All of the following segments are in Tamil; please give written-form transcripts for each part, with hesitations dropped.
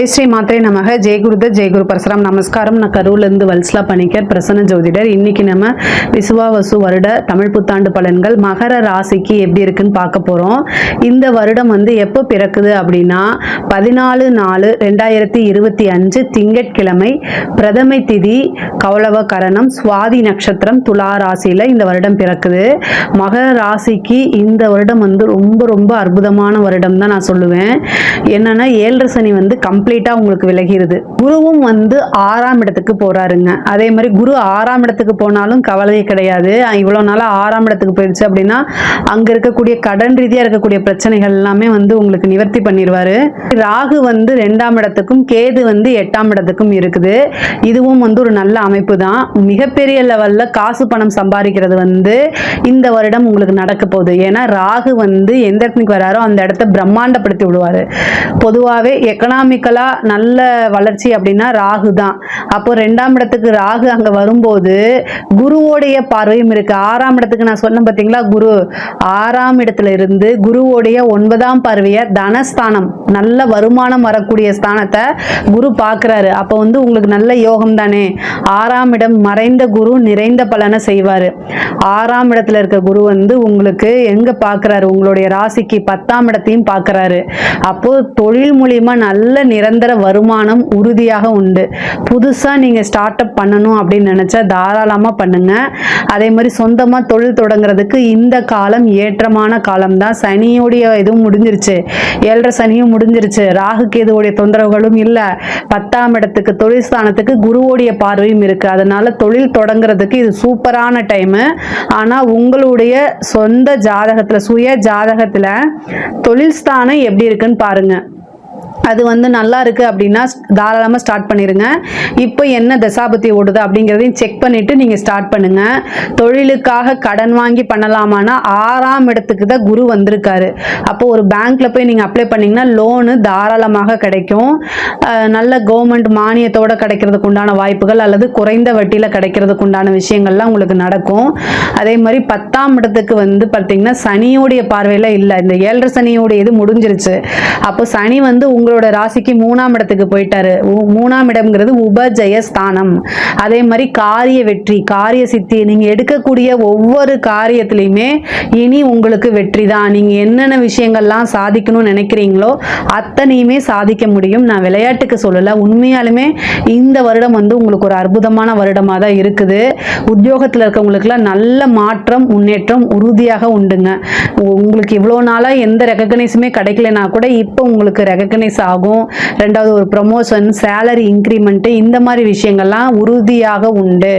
ஜெய் ஸ்ரீ மாத்ரே நமக. ஜெய் குருதத் ஜெய் குரு பரசுராம். நமஸ்காரம். நான் கரூர்லேருந்து வல்சலா பணிக்கர், பிரசன்ன ஜோதிடர். இன்னைக்கு நம்ம விசுவாவசு வருட தமிழ் புத்தாண்டு பலன்கள் மகர ராசிக்கு எப்படி இருக்குன்னு பார்க்க போகிறோம். இந்த வருடம் எப்போ பிறக்குது அப்படின்னா 14/4/2025 திங்கட்கிழமை, பிரதமை திதி, கௌளவ கரணம், சுவாதி நட்சத்திரம், துலா ராசியில் இந்த வருடம் பிறக்குது. மகர ராசிக்கு இந்த வருடம் ரொம்ப ரொம்ப அற்புதமான வருடம் தான் நான் சொல்லுவேன். என்னன்னா 7 சனி கம்ப்ளீட்டா உங்களுக்கு விலகிருது. குருவும் 6ஆம் இடத்துக்கு போறாருங்க. அதே மாதிரி குரு 6ஆம் இடத்துக்கு போனாலும் கவலையே கிடையாது. இவ்வளவு நாளா 6ஆம் இடத்துக்கு போயிடுச்சு அப்படின்னா அங்க இருக்கக்கூடிய கடன் ரீதியா இருக்கக்கூடிய பிரச்சனைகள் எல்லாமே உங்களுக்கு நிவர்த்தி பண்ணிடுவாரு. ராகு 2ஆம் இடத்துக்கும், கேது 8ஆம் இடத்துக்கும் இருக்குது. இதுவும் ஒரு நல்ல அமைப்பு தான். மிகப்பெரிய லெவல்ல காசு பணம் சம்பாதிக்கிறது இந்த வருடம் உங்களுக்கு நடக்க போகுது. ஏன்னா ராகு எந்த இடத்துக்கு வராரோ அந்த இடத்த பிரம்மாண்டப்படுத்தி விடுவாரு. பொதுவாகவே எக்கனாமிக்கலா நல்ல வளர்ச்சி அப்படின்னா ராகு தான். அப்போ 2ஆம் இடத்துக்கு ராகு அங்க வரும்போது குருவோடைய பார்வையும் இருக்கு. 6ஆம் இடத்துக்கு நான் சொன்னேன் பார்த்தீங்களா, குரு 6ஆம் இடத்துல இருந்து குருவோடைய 9ஆம் பார்வைய தனஸ்தானம், நல்ல வருமானம் வரக்கூடிய ஸ்தானத்தை குரு பார்க்கிறாரு. அப்போ உங்களுக்கு நல்ல யோகம் தானே. 6ஆம் இடம் மறைந்த குரு நிறைந்த பலனை செய்வாரு. 6ஆம் இடத்துல இருக்க குரு உங்களுக்கு எங்க பார்க்கிறாரு, உங்களுடைய ராசிக்கு 10ஆம் இடத்தையும் பார்க்கிறாரு. அப்போ தொழில் மூலியமா நல்ல நிரந்தர வருமானம் உறுதியாக உண்டு. புதுசா நீங்க ஸ்டார்ட் அப் பண்ணணும் அப்படின்னு நினைச்சா தாராளமா பண்ணுங்க. அதே மாதிரி சொந்தமா தொழில் தொடங்குறதுக்கு இந்த காலம் ஏற்றமான காலம் தான். சனியோடைய இதுவும் முடிஞ்சிருச்சு, 7 சனியும் முடிஞ்சிருச்சு, ராகு கேதுவோடைய தொந்தரவுகளும் இல்ல. 10ஆம் இடத்துக்கு தொழில் ஸ்தானத்துக்கு குருவோடைய பார்வையும் இருக்கு. அதனால தொழில் தொடங்குறதுக்கு இது சூப்பரான டைம். ஆனா உங்களுடைய சொந்த ஜாதகத்துல, சுய ஜாதகத்துல தொழில் ஸ்தானம் எப்படி இருக்குன்னு பாருங்க. அது நல்லா இருக்கு அப்படின்னா தாராளமா ஸ்டார்ட் பண்ணிருங்க. இப்போ என்ன தசாபத்தி ஓடுது அப்படிங்கிறதையும் செக் பண்ணிட்டு நீங்க ஸ்டார்ட் பண்ணுங்க. தொழிலுக்காக கடன் வாங்கி பண்ணலாமான்னா 6ஆம் இடத்துக்கு தான் குரு வந்திருக்காரு. அப்போ ஒரு பேங்க்ல போய் நீங்க அப்ளை பண்ணீங்கன்னா லோனு தாராளமாக கிடைக்கும். நல்ல கவர்மெண்ட் மானியத்தோட கிடைக்கிறதுக்கு உண்டான வாய்ப்புகள் அல்லது குறைந்த வட்டியில கிடைக்கிறதுக்கு உண்டான விஷயங்கள்லாம் உங்களுக்கு நடக்கும். அதே மாதிரி 10ஆம் இடத்துக்கு பார்த்தீங்கன்னா சனியோடைய பார்வையில இல்லை. இந்த 7 சனியோடைய இது முடிஞ்சிருச்சு. அப்போ சனி உங்களோட ராசிக்கு 3ஆம் இடத்துக்கு போயிட்டாரு. 3ஆம் இடம்ங்கிறது உபஜய ஸ்தானம். அதே மாதிரி காரிய வெற்றி, காரிய சித்தி, நீங்க எடுக்கக்கூடிய ஒவ்வொரு காரியத்திலையுமே இனி உங்களுக்கு வெற்றி தான். நீங்க என்னென்ன விஷயங்கள்லாம் சாதிக்கணும்னு நினைக்கிறீங்களோ அத்தனையுமே சாதிக்க முடியும். நான் விளையாட்டுக்கு சொல்லல, உண்மையாலுமே இந்த வருடம் உங்களுக்கு ஒரு அற்புதமான வருடமா தான் இருக்குது. உத்தியோகத்தில் இருக்கவங்களுக்குலாம் நல்ல மாற்றம், முன்னேற்றம் உறுதியாக உண்டுங்க. உங்களுக்கு இவ்வளோ நாளா எந்த ரெகக்னைஸுமே கிடைக்கலனா கூட இப்போ உங்களுக்கு ரெகக்னைஸ் ஆகும். ரெண்டாவது ஒரு ப்ரமோஷன், சேலரி இன்க்ரிமெண்ட், இந்த மாதிரி விஷயங்கள்லாம் உறுதியாக உண்டு.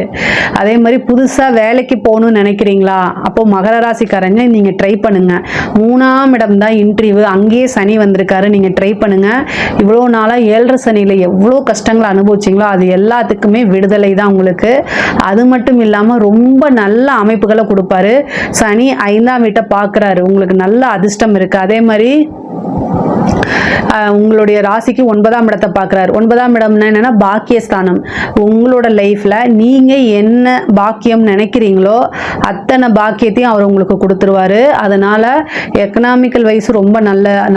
அதே மாதிரி புதுசா வேலைக்கு போகணும்னு நினைக்கிறீங்களா, அப்போ மகர ராசிக்காரங்க நீங்க ட்ரை பண்ணுங்க. 3ஆம் இடம் தான் இன்டர்வியூ, அங்கேயே சனி வந்திருக்காரு. நீங்க ட்ரை பண்ணுங்க. இவ்வளோ நாளா 7 சனியில எவ்வளோ கஷ்டங்களை அனுபவிச்சிங்களோ அது எல்லாத்துக்குமே விடுதலை தான் உங்களுக்கு. அது மட்டும் இல்லாம ரொம்ப நல்ல அமைப்புகளை கொடுப்பாரு. சனி 5ஆம் வீட்டை பார்க்கிறாரு, உங்களுக்கு நல்ல அதிர்ஷ்டம் இருக்கு. அதே மாதிரி உங்களுடைய ராசிக்கு 9ஆம் இடத்தை பார்க்கிறார். 9ஆம் இடம்னா என்னன்னா பாக்கியஸ்தானம். உங்களோட லைஃப்ல நீங்க என்ன பாக்கியம் நினைக்கிறீங்களோ அத்தனை பாக்கியத்தையும் அவர் உங்களுக்கு கொடுத்துருவாரு. அதனால எக்கனாமிக்கல் வைஸ் ரொம்ப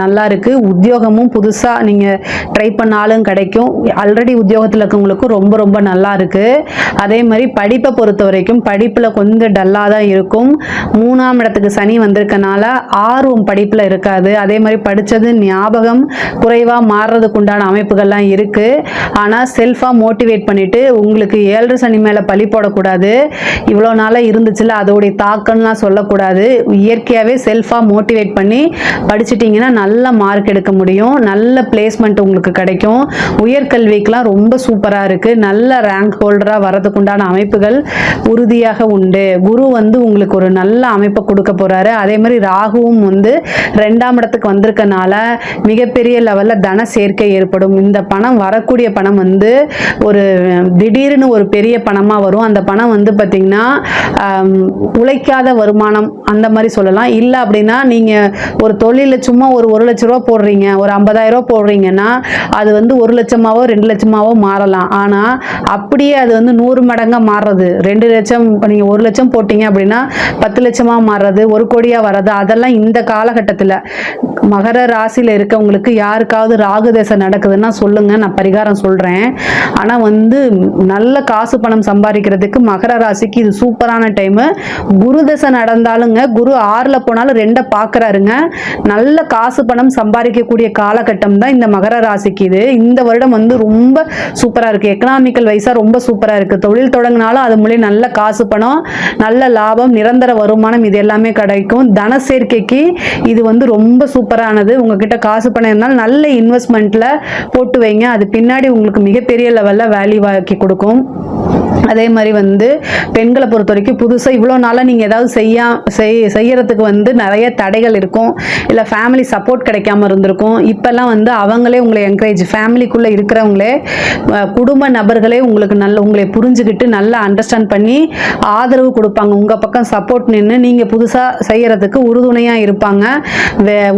நல்லா இருக்கு. உத்தியோகமும் புதுசா நீங்க ட்ரை பண்ணாலும் கிடைக்கும். ஆல்ரெடி உத்தியோகத்தில் இருக்கவங்களுக்கும் ரொம்ப ரொம்ப நல்லா இருக்கு. அதே மாதிரி படிப்பை பொறுத்த வரைக்கும் படிப்புல கொஞ்சம் டல்லா தான் இருக்கும். 3ஆம் இடத்துக்கு சனி வந்திருக்கனால ஆர்வம் படிப்புல இருக்காது. அதே மாதிரி படிச்சது ஞாபகம் குறைவா மாறுறதுக்கு உண்டான அமைப்புகள்லாம் இருக்கு. ஆனா செல்ஃபா மோட்டிவேட் பண்ணிட்டு உங்களுக்கு 7 சனி மேல பழி போடக்கூடாது. இவ்வளோ நாளா இருந்துச்சுல அதோடைய தாக்கம்லாம் சொல்லக்கூடாது. இயற்கையாவே செல்ஃபா மோட்டிவேட் பண்ணி படிச்சிட்டீங்கன்னா நல்ல மார்க் எடுக்க முடியும். நல்ல பிளேஸ்மெண்ட் உங்களுக்கு கிடைக்கும். உயர்கல்விக்கெல்லாம் ரொம்ப சூப்பரா இருக்கு. நல்ல ரேங்க் ஹோல்டரா வரதுக்கு உண்டான அமைப்புகள் உறுதியாக உண்டு. குரு உங்களுக்கு ஒரு நல்ல அமைப்பை கொடுக்க போறாரு. அதே மாதிரி ராகுவும் 2ஆம் இடத்துக்கு வந்திருக்கனால மிகப்பெரிய லெவல்ல தன சேர்க்கை ஏற்படும். இந்த பணம், வரக்கூடிய பணம் ஒரு திடீர்னு ஒரு பெரிய பணமா வரும். அந்த பணம் பார்த்தீங்கன்னா உழைக்காத வருமானம் அந்த மாதிரி சொல்லலாம். இல்லை அப்படின்னா நீங்க ஒரு தொழில சும்மா ஒரு 1 லட்ச ரூபா போடுறீங்க, ஒரு 50,000 ரூபா போடுறீங்கன்னா அது 1 லட்சமாவோ 2 லட்சமாவோ மாறலாம். ஆனா அப்படியே அது 100 மடங்கா மாறுறது. 2 லட்சம் நீங்க 1 லட்சம் போட்டீங்க அப்படின்னா 10 லட்சமா மாறுறது, 1 கோடியா வர்றது, அதெல்லாம் இந்த காலகட்டத்தில் மகர ராசியில் இருக்கவங்களுக்கு உங்களுக்கு யாருக்காவது ராகு தசை நடக்குதுன்னா சொல்லுங்க, நான் பரிகாரம் சொல்றேன். ஆனா வந்து நல்ல காசு பணம் சம்பாதிக்கிறதுக்கு மகர ராசிக்கு இது சூப்பரான டைம். குரு தசை நடந்தாலுங்க, குரு 6ல போனாலும் 2 பார்க்கறாருங்க. நல்ல காசு பணம் சம்பாதிக்கக்கூடிய காலகட்டம் தான் இந்த மகர ராசிக்கு. இது இந்த வருடம் வந்து ரொம்ப சூப்பரா இருக்கு. எக்கனாமிக்கல் வைஸா ரொம்ப சூப்பரா இருக்கு. தொழில் தொடங்கினாலும் அது மூலம் நல்ல காசு பணம், நல்ல லாபம், நிரந்தர வருமானம் இது எல்லாமே கிடைக்கும். தன சேர்க்கைக்கு இது வந்து ரொம்ப சூப்பரானது. உங்ககிட்ட காசு பணம் இருந்தாலும் நல்ல இன்வெஸ்ட்மெண்ட்ல போட்டு வைங்க, அது பின்னாடி உங்களுக்கு மிகப்பெரிய லெவல்ல வேல்யூ ஆக்கி கொடுக்கும். அதே மாதிரி வந்து பெண்களை பொறுத்த வரைக்கும் புதுசாக இவ்வளோ நாளாக நீங்கள் ஏதாவது செய்யறதுக்கு வந்து நிறைய தடைகள் இருக்கும், இல்லை ஃபேமிலி சப்போர்ட் கிடைக்காம இருந்திருக்கும். இப்போல்லாம் வந்து அவங்களே உங்களை என்கரேஜ், ஃபேமிலிக்குள்ளே இருக்கிறவங்களே குடும்ப நபர்களே உங்களுக்கு உங்களை புரிஞ்சுக்கிட்டு நல்லா அண்டர்ஸ்டாண்ட் பண்ணி ஆதரவு கொடுப்பாங்க. உங்கள் பக்கம் சப்போர்ட் நின்று நீங்கள் புதுசாக செய்யறதுக்கு உறுதுணையாக இருப்பாங்க.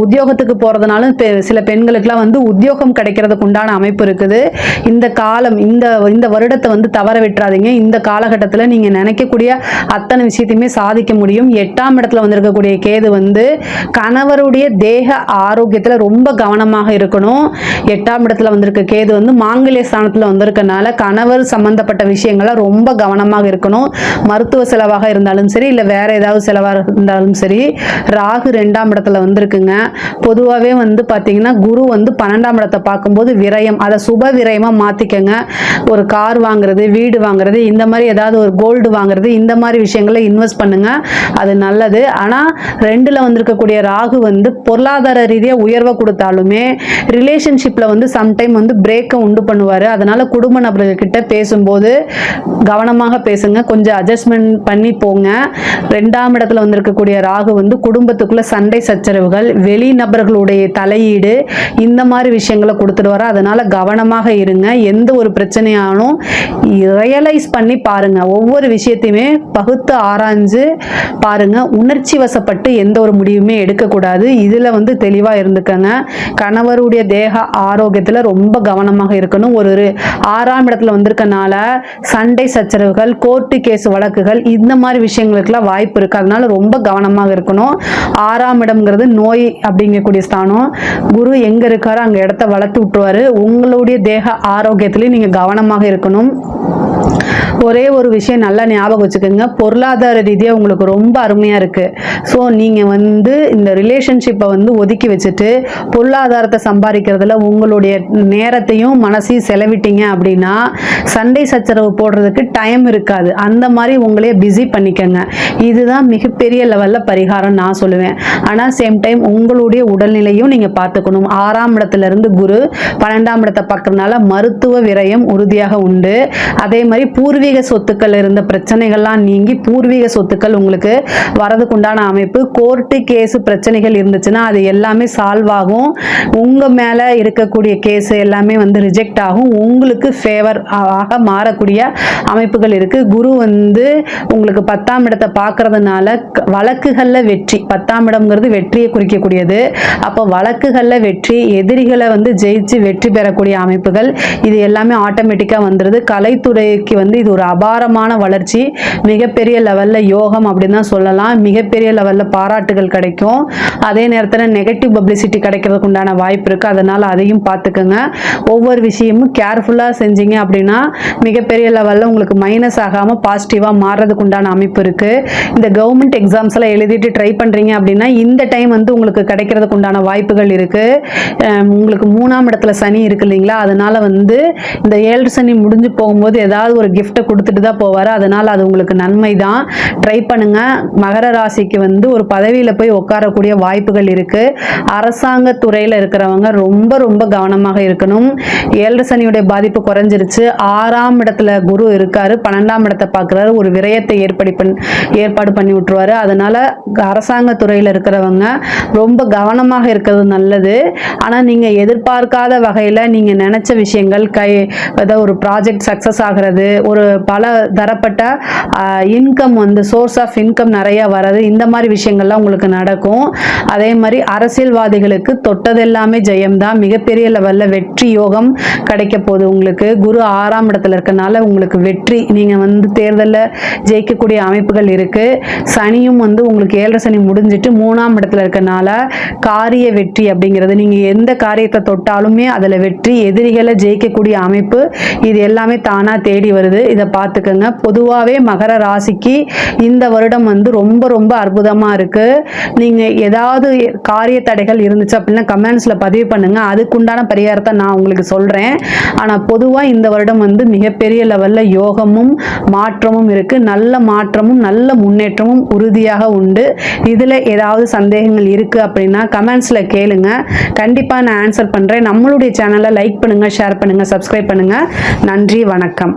உத்தியோகத்துக்கு போகிறதுனாலும் சில பெண்களுக்கெல்லாம் வந்து உத்தியோகம் கிடைக்கிறதுக்கு உண்டான அமைப்பு இருக்குது. இந்த காலம் இந்த வருடத்தை வந்து தவற விட்டுறாதீங்க. இந்த காலகட்டத்தில் நீங்க நினைக்கக்கூடிய அத்தனை விஷயத்தையுமே சாதிக்க முடியும். 8ஆம் இடத்துல வந்திருக்கக்கூடிய கேது வந்து கணவருடைய தேக ஆரோக்கியத்துல ரொம்ப கவனமாக இருக்கணும். 8ஆம் இடத்துல வந்திருக்க கேது வந்து மாங்கல்ய ஸ்தானத்துல வந்திருக்கனால கணவர் சம்பந்தப்பட்ட விஷயங்கள ரொம்ப கவனமாக இருக்கணும். மருத்துவ செலவாக இருந்தாலும் சரி, இல்ல வேற ஏதாவது செலவாக இருந்தாலும் சரி. ராகு 2ஆம் இடத்துல வந்திருக்குங்க. பொதுவாகவே வந்து பாத்தீங்கன்னா குரு வந்து 12ஆம் இடத்தை பார்க்கும்போது விரயம், அதை சுப விரயமா மாத்திக்கங்க. ஒரு கார் வாங்குறது, வீடு வாங்குறது, இந்த மாதிரி ஏதாவது ஒரு கோல்டு வாங்குறது, இந்த மாதிரி விஷயங்களை இன்வெஸ்ட் பண்ணுங்க, அது நல்லது. ஆனா 2ல வந்திருக்கக்கூடிய ராகு வந்து பொருளாதார ரீதியா உயர்வை கொடுத்தாலுமே ரிலேஷன்ஷிப்ல வந்து சம்டைம் வந்து பிரேக்கை உண்டு பண்ணுவாரு. அதனால குடும்ப நபர்கள் கிட்ட பேசும்போது கவனமாக பேசுங்க, கொஞ்சம் அட்ஜஸ்ட்மெண்ட் பண்ணி போங்க. 2ஆம் இடத்துல வந்திருக்கக்கூடிய ராகு வந்து குடும்பத்துக்குள்ள சண்டை சச்சரவுகள், வெளி நபர்களுடைய தலையீடு, இந்த மாதிரி விஷயங்களை கொடுத்துட்டு வர. அதனால கவனமாக இருங்க. எந்த ஒரு பிரச்சனையானும் ரியலைஸ் பண்ணி பாருங்க. ஒவ்வொரு விஷயத்தையுமே பகுத்து ஆராய்ஞ்சு பாருங்க. உணர்ச்சி வசப்பட்டு எந்த ஒரு முடிவுமே எடுக்கக்கூடாது. இதுல வந்து தெளிவா இருந்துக்கங்க. கணவருடைய தேக ஆரோக்கியத்துல ரொம்ப கவனமாக இருக்கணும். ஒரு 6ஆம் இடத்துல வந்திருக்கனால சண்டை சச்சரவுகள், கோர்ட்டு கேஸ் வழக்குகள், இந்த மாதிரி விஷயங்களுக்குலாம் வாய்ப்பு இருக்கு. அதனால ரொம்ப கவனமாக இருக்கணும். 6ஆம் இடம்ங்கிறது நோய் அப்படிங்கக்கூடிய ஸ்தானம். குரு எங்க இருக்காரோ அங்க இடத்த வளர்த்து விட்டுருவாரு. உங்களுடைய தேக ஆரோக்கியத்திலையும் நீங்க கவனமாக இருக்கணும். ஒரே ஒரு விஷயம் நல்லா ஞாபகம் வச்சுக்கோங்க, பொருளாதார ரீதியா உங்களுக்கு ரொம்ப அருமையா இருக்கு. ஸோ நீங்க வந்து இந்த ரிலேஷன்ஷிப்பை வந்து ஒதுக்கி வச்சுட்டு பொருளாதாரத்தை சம்பாதிக்கிறதுல உங்களுடைய நேரத்தையும் மனசையும் செலவிட்டீங்க அப்படின்னா சண்டை சச்சரவு போடுறதுக்கு டைம் இருக்காது. அந்த மாதிரி உங்களையே பிஸி பண்ணிக்கங்க. இதுதான் மிகப்பெரிய லெவல்ல பரிகாரம் நான் சொல்லுவேன். ஆனால் சேம் டைம் உங்களுடைய உடல்நிலையும் நீங்க பார்த்துக்கணும். 6ஆம் இடத்துல இருந்து குரு 12ஆம் இடத்தை பார்க்கறதுனால மருத்துவ விரயம் உறுதியாக உண்டு. அதே மாதிரி பூர்வீக சொத்துக்கள் இருந்த பிரச்சனைகள்லாம் நீங்கி பூர்வீக சொத்துக்கள் உங்களுக்கு வரதுக்குண்டான அமைப்பு. கோர்ட்டு கேஸ் பிரச்சனைகள் இருந்துச்சுன்னா அது எல்லாமே சால்வ் ஆகும். உங்க மேல இருக்கக்கூடிய கேஸ் எல்லாமே வந்து ரிஜெக்ட் ஆகும். உங்களுக்கு ஃபேவர் ஆக மாறக்கூடிய அமைப்புகள் இருக்கு. குரு வந்து உங்களுக்கு 10ஆம் இடத்தை பார்க்கறதுனால வழக்குகள்ல வெற்றி, 10ஆம் இடம்ங்கிறது வெற்றியை குறிக்கக்கூடியது. அப்போ வழக்குகள்ல வெற்றி, எதிரிகளை வந்து ஜெயிச்சு வெற்றி பெறக்கூடிய அமைப்புகள் இது எல்லாமே ஆட்டோமேட்டிக்கா வந்துருது. கலைத்துறைக்கு வந்து இது ஒரு அபாரமான வளர்ச்சி, மிகப்பெரிய லெவல்ல யோகம் அப்படின்னு தான் சொல்லலாம். மிகப்பெரிய லெவல்ல பாராட்டுகள் கிடைக்கும். அதே நேரத்தில் நெகட்டிவ் பப்ளிசிட்டி கிடைக்கிறதுக்கு உண்டான வாய்ப்பு இருக்கு. அதனால அதையும் பார்த்துக்கோங்க. ஒவ்வொரு விஷயமும் கேர்ஃபுல்லா செஞ்சீங்க அப்படின்னா மிகப்பெரிய லெவல்ல உங்களுக்கு மைனஸ் ஆகாம பாசிட்டிவா மாறுறதுக்கு உண்டான அமைப்பு இருக்கு. இந்த கவர்மெண்ட் எக்ஸாம்ஸ் எல்லாம் எழுதிட்டு ட்ரை பண்றீங்க அப்படின்னா இந்த டைம் வந்து உங்களுக்கு கிடைக்கிறதுக்கு உண்டான வாய்ப்புகள் இருக்கு. உங்களுக்கு 3ஆம் இடத்துல சனி இருக்கு இல்லைங்களா, அதனால வந்து இந்த 7 சனி முடிஞ்சு போகும்போது ஏதாவது ஒரு கிஃப்ட்டை கொடுத்துட்டு தான் போவாரு. அதனால அது உங்களுக்கு நன்மை தான். ட்ரை பண்ணுங்க. மகர ராசிக்கு வந்து ஒரு பதவியில போய் உட்காரக்கூடிய வாய்ப்புகள் இருக்கு. அரசாங்க துறையில இருக்கிறவங்க ரொம்ப ரொம்ப கவனமாக இருக்கணும். 7 சனியுடைய பாதிப்பு குறைஞ்சிருச்சு. 6ஆம் இடத்துல குரு இருக்காரு, 12ஆம் இடத்தை பார்க்கிறாரு. ஒரு விரயத்தை ஏற்பாடு பண்ணி விட்டுருவாரு. அதனால அரசாங்க துறையில இருக்கிறவங்க ரொம்ப கவனமாக இருக்கிறது நல்லது. ஆனா நீங்க எதிர்பார்க்காத வகையில நீங்க நினைச்ச விஷயங்கள் ஏதாவது ஒரு ப்ராஜெக்ட் சக்சஸ் ஆகிறது, ஒரு பல தரப்பட்ட இன்கம் வந்து சோர்ஸ் ஆஃப் இன்கம் நிறைய வர்றது, இந்த மாதிரி விஷயங்கள்லாம் உங்களுக்கு நடக்கும். அதே மாதிரி அரசியல்வாதிகளுக்கு தொட்டதெல்லாமே ஜெயம்தான். மிகப்பெரிய லெவலில் வெற்றி யோகம் கிடைக்க போகுது உங்களுக்கு. குரு 6ஆம் இடத்துல இருக்கனால உங்களுக்கு வெற்றி, நீங்கள் வந்து தேர்தலில் ஜெயிக்கக்கூடிய அமைப்புகள் இருக்குது. சனியும் வந்து உங்களுக்கு 7.5 சனி முடிஞ்சிட்டு 3ஆம் இடத்துல இருக்கனால காரிய வெற்றி அப்படிங்கிறது, நீங்கள் எந்த காரியத்தை தொட்டாலுமே அதில் வெற்றி, எதிரிகளை ஜெயிக்கக்கூடிய அமைப்பு, இது எல்லாமே தானாக தேடி வருது. இதை பார்த்துக்கோங்க. பொதுவாகவே மகர ராசிக்கு இந்த வருடம் வந்து ரொம்ப ரொம்ப அற்புதமாக இருக்குது. நீங்கள் ஏதாவது காரிய தடைகள் இருந்துச்சு அப்படின்னா கமெண்ட்ஸில் பதிவு பண்ணுங்கள், அதுக்குண்டான பரிகாரத்தை நான் உங்களுக்கு சொல்கிறேன். ஆனால் பொதுவாக இந்த வருடம் வந்து மிகப்பெரிய லெவலில் யோகமும் மாற்றமும் இருக்குது. நல்ல மாற்றமும் நல்ல முன்னேற்றமும் உறுதியாக உண்டு. இதில் ஏதாவது சந்தேகங்கள் இருக்குது அப்படின்னா கமெண்ட்ஸில் கேளுங்க, கண்டிப்பாக நான் ஆன்சர் பண்ணுறேன். நம்மளுடைய சேனலை லைக் பண்ணுங்கள், ஷேர் பண்ணுங்கள், சப்ஸ்கிரைப் பண்ணுங்கள். நன்றி, வணக்கம்.